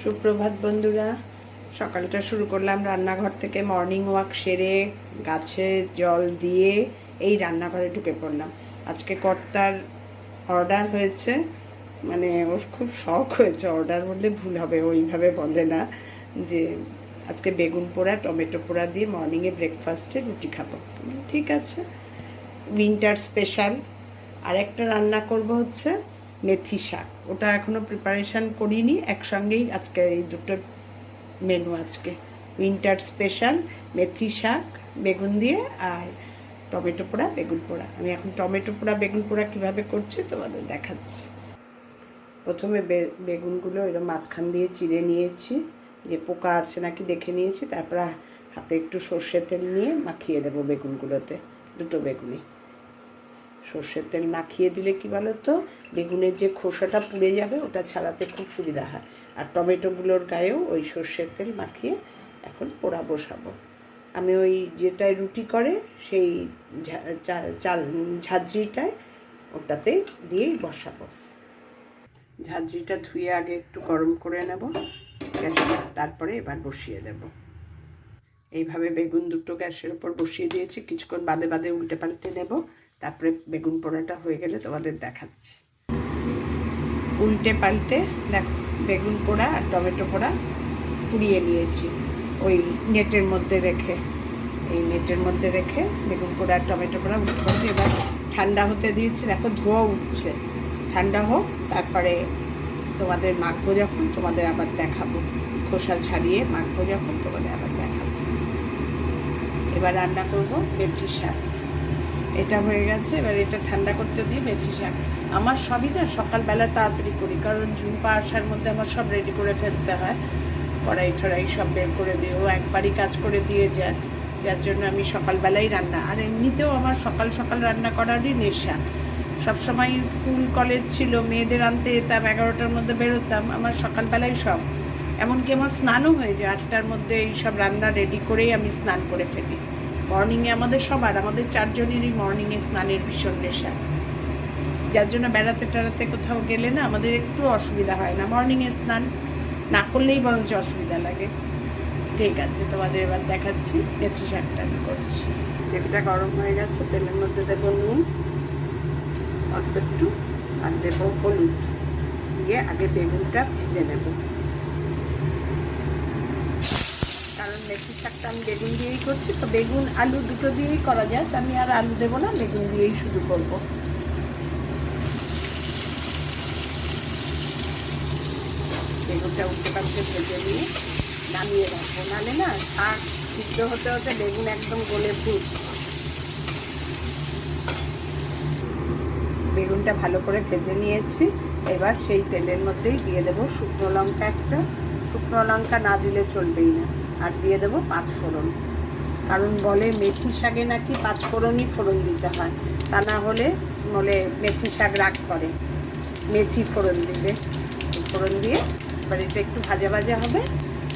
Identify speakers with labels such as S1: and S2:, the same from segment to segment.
S1: সুপ্রভাত বন্ধুরা। সকালটা শুরু করলাম রান্নাঘর থেকে, মর্নিং ওয়াক সেরে গাছে জল দিয়ে এই রান্নাঘরে ঢুকে পড়লাম। আজকে কর্তার অর্ডার হয়েছে, মানে ওর খুব শখ হয়েছে, অর্ডার বললে ভুল হবে, ওইভাবে বলে না, যে আজকে বেগুন পোড়া টমেটো পোড়া দিয়ে মর্নিংয়ে ব্রেকফাস্টে রুটি খাবো। ঠিক আছে, উইন্টার স্পেশাল। আর একটা রান্না করব হচ্ছে মেথি শাক, ওটা এখনও প্রিপারেশান করিনি, একসঙ্গেই আজকে এই দুটো মেনু। আজকে উইন্টার স্পেশাল মেথি শাক বেগুন দিয়ে আর টমেটো পোড়া বেগুন পোড়া। আমি এখন টমেটো পোড়া বেগুন পোড়া কীভাবে করছি তোমাদের দেখাচ্ছি। প্রথমে বেগুনগুলো এরকম মাঝখান দিয়ে চিড়ে নিয়েছি, যে পোকা আছে নাকি দেখে নিয়েছি, তারপরে হাতে একটু সর্ষের তেল নিয়ে মাখিয়ে দেবো বেগুনগুলোতে, দুটো বেগুনি। সর্ষের তেল মাখিয়ে দিলে কি বলো তো, বেগুনের যে খোসাটা পুড়ে যাবে, ওটা ছাড়াতে খুব সুবিধা হয়। আর টমেটোগুলোর গায়েও ওই সর্ষের তেল মাখিয়ে এখন পোড়া বসাবো। আমি ওই যেটায় রুটি করে সেই চাল ঝাঁঝরিটায় ওটাতে দিয়েই বসাবো। ঝাঁঝরিটা ধুয়ে আগে একটু গরম করে নেব গ্যাসটা, তারপরে এবার বসিয়ে দেব। এইভাবে বেগুন দুটো গ্যাসের উপর বসিয়ে দিয়েছি, কিছুক্ষণ বাদে বাদে উল্টে পাল্টে নেব, তারপরে বেগুন পোড়াটা হয়ে গেলে তোমাদের দেখাচ্ছি। উল্টে পাল্টে দেখো বেগুন পোড়া আর টমেটো পোড়া পুড়িয়ে নিয়েছি ওই নেটের মধ্যে রেখে, এই নেটের মধ্যে রেখে বেগুন পোড়া আর টমেটো পোড়া উল্টে পাল্টে এবার ঠান্ডা হতে দিয়েছি। দেখো ধোয়া উঠছে, ঠান্ডা হোক, তারপরে তোমাদের মাখবো যখন, তোমাদের আবার দেখাবো। খোসা ছাড়িয়ে মাখবো যখন, তোমাদের আবার দেখাবো। এবার রান্না করবো মেথি শাক। এটা হয়ে গেছে, এবার এটা ঠান্ডা করতে দিই মেথি শাক। আমার সবই না সকালবেলা তাড়াতাড়ি করি, কারণ ঝুম্পা আসার মধ্যে আমার সব রেডি করে ফেলতে হয়, কড়াই ঠড়াই সব বের করে দিয়ে ও একবারই কাজ করে দিয়ে যায়, যার জন্য আমি সকালবেলাই রান্না। আর এমনিতেও আমার সকাল সকাল রান্না করারই নেশা। সবসময় স্কুল কলেজ ছিল, মেয়েদের আনতে যেতাম, 11টার মধ্যে বেরোতাম, আমার সকালবেলাই সব। এমনকি আমার স্নানও হয়ে যায় 8টার মধ্যে, এই সব রান্না রেডি করেই আমি স্নান করে ফেলি। মর্নিংয়ে আমাদের সবার, আমাদের 4 জনেরই মর্নিংয়ে স্নানের ভীষণ নেশা, যার জন্য বেড়াতে টেড়াতে কোথাও গেলে না আমাদের একটু অসুবিধা হয় না, মর্নিংয়ে স্নান না করলেই বরঞ্চ অসুবিধা লাগে। ঠিক আছে, তোমাদের এবার দেখাচ্ছি মেথি শাকটা আমি করছি। তেলটা গরম হয়ে গেছে, তেলের মধ্যে দেবো নুন অল্প একটু, আর দেবো হলুদ, দিয়ে আগে বেগুনটা ভেজে নেব। কারণ মেথি শাকটা আমি বেগুন দিয়েই করছি, তো বেগুন আলু দুটো দিয়েই করা যায়, তো আমি আর আলু দেবো না, বেগুন দিয়েই শুধু করবো। বেগুনটা উল্টে পাল্টে ভেজে নিয়ে নামিয়ে রাখবো, নাহলে না শাক সিদ্ধ হতে হতে বেগুন একদম গলে ফুট। বেগুনটা ভালো করে ভেজে নিয়েছি, এবার সেই তেলের মধ্যেই দিয়ে দেবো শুকনো লঙ্কা একটা, শুকনো লঙ্কা না দিলে চলবেই না, আর দিয়ে দেবো 5 ফোড়ন। কারণ বলে মেথি শাকে নাকি 5 ফোড়নই ফোড়ন দিতে হয়, তা না হলে বলে মেথি শাক রাগ করে। মেথি ফোড়ন দিবে, ফোড়ন দিয়ে এবার এটা একটু ভাজা ভাজা হবে,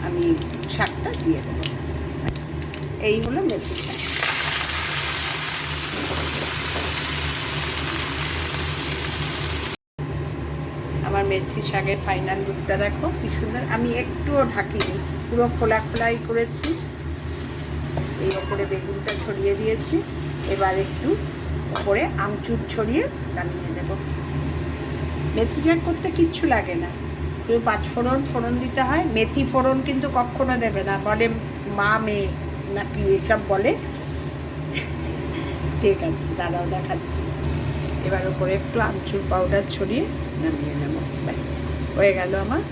S1: আমি শাকটা দিয়ে দেবো। এই হলো মেথি শাক। আমার মেথি শাকের ফাইনাল লুকটা দেখো কি সুন্দর। আমি একটুও ঢাকিনি, পুরো খোলা খোলাই করেছি। এই ওপরে বেগুনটা ছড়িয়ে দিয়েছি, এবার একটু ওপরে আমচুর ছড়িয়ে নামিয়ে দেব। মেথি শাক করতে কিচ্ছু লাগে না, কেউ 5 ফোড়ন দিতে হয়, মেথি ফোড়ন কিন্তু কখনো দেবে না, বলে মা মেয়ে নাকি এসব বলে। ঠিক আছে, দাঁড়াও দেখাচ্ছি। এবার ওপরে একটু আমচুর পাউডার ছড়িয়ে নামিয়ে নেব, ব্যাস হয়ে গেল আমার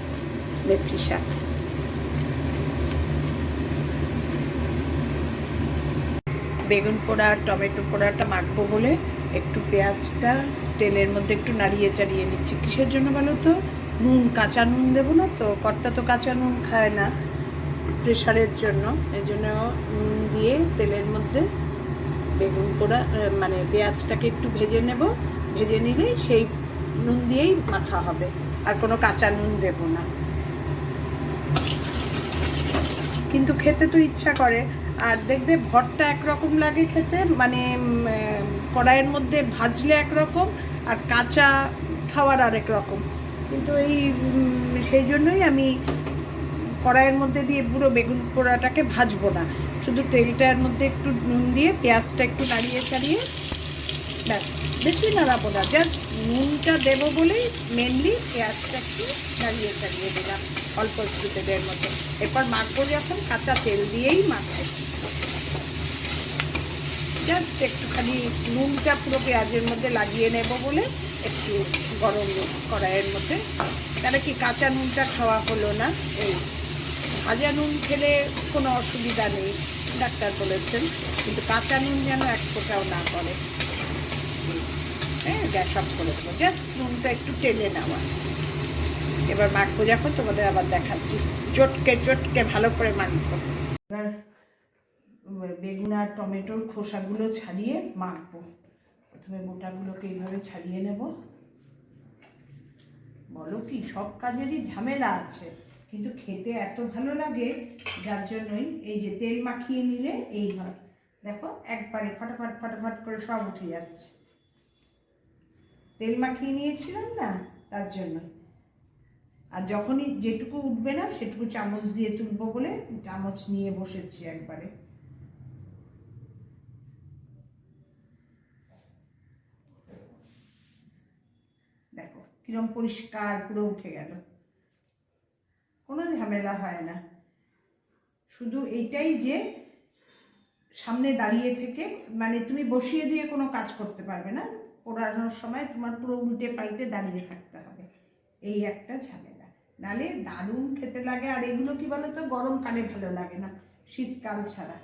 S1: মেথি শাক। বেগুন পোড়া আর টমেটো পোড়াটা মাখবো বলে একটু পেঁয়াজটা তেলের মধ্যে একটু নাড়িয়ে চাড়িয়ে নিচ্ছি। কিসের জন্য বলো তো, নুন, কাঁচা নুন দেবো না তো, কর্তা তো কাঁচা নুন খায় না, প্রেশারের জন্য। এই জন্য নুন দিয়ে তেলের মধ্যে বেগুন পোড়া মানে পেঁয়াজটাকে একটু ভেজে নেব, ভেজে নিলেই সেই নুন দিয়েই মাখা হবে, আর কোনো কাঁচা নুন দেব না। কিন্তু খেতে তো ইচ্ছা করে, আর দেখবে ভর্তা একরকম লাগে খেতে, মানে কড়াইয়ের মধ্যে ভাজলে একরকম, আর কাঁচা খাওয়ার আরেক রকম। কিন্তু এই সেই জন্যই আমি কড়াইয়ের মধ্যে দিয়ে পুরো বেগুন পোড়াটাকে ভাজবো না, শুধু তেলটার মধ্যে একটু নুন দিয়ে পেঁয়াজটা একটু নাড়িয়ে চাড়িয়ে, ব্যাস, বেশি নাড়াবো না, জাস্ট নুনটা দেবো বলেই মেনলি পেঁয়াজটা একটু নাড়িয়ে চাড়িয়ে দিলাম অল্প একটু তেলের মতো। এরপর মাখবো যখন কাঁচা তেল দিয়েই মাখবো, জাস্ট একটুখানি নুনটা পুরো পেঁয়াজের মধ্যে লাগিয়ে নেব বলে একটু গরম কড়াইয়ের মধ্যে, তাহলে কি কাঁচা নুনটা খাওয়া হলো না। এই ভাজা নুন খেলে কোনো অসুবিধা নেই ডাক্তার বলেছেন, কিন্তু কাঁচা নুন যেন এক ফোঁটাও না করে। হ্যাঁ, গ্যাস অফ করে দেবো, জাস্ট নুনটা একটু টেনে নেওয়া। এবার মাখবো যখন তোমাদের আবার দেখাচ্ছি, চটকে চটকে ভালো করে মাখবো। এবার বেগুন আর টমেটোর খোসাগুলো ছাড়িয়ে মাখবো। প্রথমে বোটাগুলোকে এইভাবে ছাড়িয়ে নেব। বলো কি, সব কাজেরই ঝামেলা আছে, কিন্তু খেতে এত ভালো লাগে, যার জন্যই এই যে তেল মাখিয়ে নিলে এই হয়, দেখো একবারে ফটাফট ফটাফট করে সব উঠে যাচ্ছে। তেল মাখিয়ে নিয়েছিলাম না, তার জন্য। আর যখনই যেটুকু উঠবে না সেটুকু চামচ দিয়ে তুলবো বলে চামচ নিয়ে বসেছি একবারে। দেখো কিরম পরিষ্কার পুরো উঠে গেল, কোনো ঝামেলা হয় না। শুধু এইটাই যে সামনে দাঁড়িয়ে থেকে, মানে তুমি বসিয়ে দিয়ে কোনো কাজ করতে পারবে না, পোড়ানোর সময় তোমার পুরো উল্টে পাল্টে দাঁড়িয়ে থাকতে হবে, এই একটা ঝামেলা। নালে দারুণ খেতে লাগে। আর এগুলো কি বলো তো, গরমকালে ভালো লাগে না, শীতকাল ছাড়া।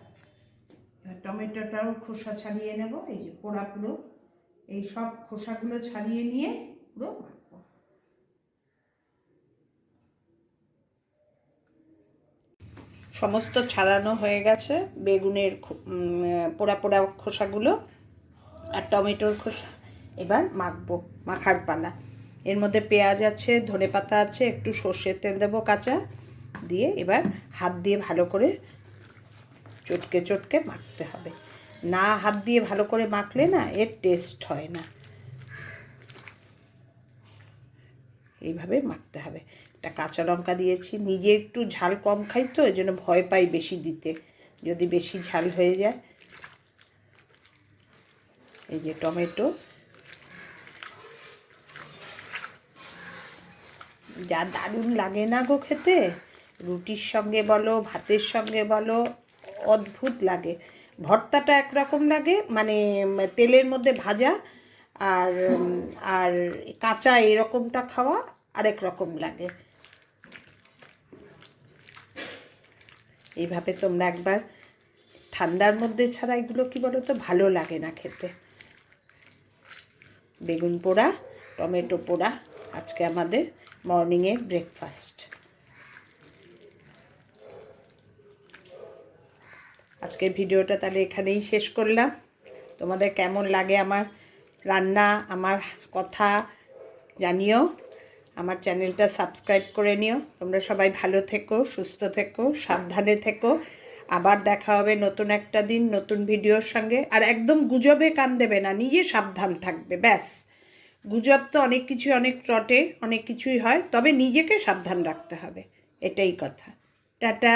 S1: টমেটোটাও খোসা ছাড়িয়ে নেব, এই যে পোড়া পুরো এই সব খোসাগুলো ছাড়িয়ে নিয়ে পুরো মাখবো। সমস্ত ছাড়ানো হয়ে গেছে বেগুনের পোড়া পোড়া খোসাগুলো আর টমেটোর খোসা। এবার মাখবো, মাখার পালা। এর মধ্যে পেঁয়াজ আছে, ধনেপাতা আছে, একটু সর্ষের তেল দেবো কাঁচা, দিয়ে এবার হাত দিয়ে ভালো করে চটকে চটকে মাখতে হবে। না হাত দিয়ে ভালো করে মাখলে না এর টেস্ট হয় না, এইভাবে মাখতে হবে। একটা কাঁচা লঙ্কা দিয়েছি, নিজে একটু ঝাল কম খাই তো, এই জন্য ভয় পাই বেশি দিতে, যদি বেশি ঝাল হয়ে যায়। এই যে টমেটো, যা দারুণ লাগে না গো খেতে, রুটির সঙ্গে বলো ভাতের সঙ্গে বলো, অদ্ভুত লাগে। ভর্তাটা একরকম লাগে, মানে তেলের মধ্যে ভাজা, আর আর কাঁচা এরকমটা খাওয়া আরেক রকম লাগে। এইভাবে তোমরা একবার, ঠান্ডার মধ্যে ছাড়া এগুলো কি বলো তো ভালো লাগে না খেতে। বেগুন পোড়া, টমেটো পোড়া আজকে আমাদের মর্নিংয়ে ব্রেকফাস্ট। আজকের ভিডিওটা তাহলে এখানেই শেষ করলাম। তোমাদের কেমন লাগে আমার রান্না, আমার কথা জানিও। আমার চ্যানেলটা সাবস্ক্রাইব করে নিও। তোমরা সবাই ভালো থেকো, সুস্থ থেকো, সাবধানে থেকো। আবার দেখা হবে নতুন একটা দিন নতুন ভিডিওর সঙ্গে। আর একদম গুজবে কান দেবে না, নিজে সাবধান থাকবে, ব্যাস। গুজব তো অনেক কিছু, অনেক রটে, অনেক কিছুই হয়, তবে নিজেকে সাবধান রাখতে হবে, এটাই কথা। টাটা।